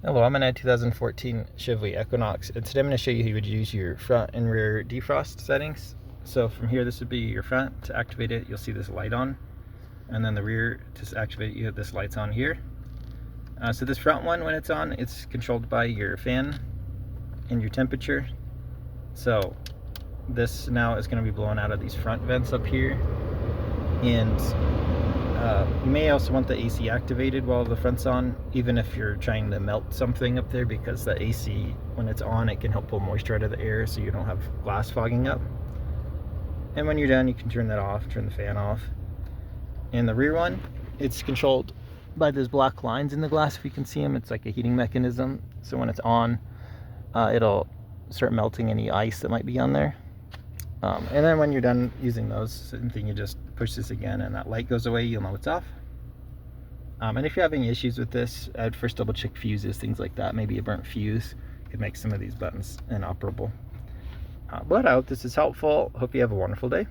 Hello, I'm in a 2014 Chevy Equinox, and today I'm going to show you how you would use your front and rear defrost settings. So from here, this would be your front. To activate it, you'll see this light on, and then the rear, to activate it, this light's on here. So this front one, when it's on, it's controlled by your fan and your temperature. So this now is going to be blowing out of these front vents up here, and you may also want the AC activated while the front's on, even if you're trying to melt something up there, because the AC, when it's on, it can help pull moisture out of the air so you don't have glass fogging up. And when you're done, you can turn that off, turn the fan off. And the rear one, it's controlled by those black lines in the glass. If you can see them, it's like a heating mechanism. So when it's on, it'll start melting any ice that might be on there. And then when you're done using those, same thing, you just push this again and that light goes away, you'll know it's off. And if you're having issues with this, I'd first double check fuses, things like that. Maybe a burnt fuse could make some of these buttons inoperable. But I hope this is helpful. Hope you have a wonderful day.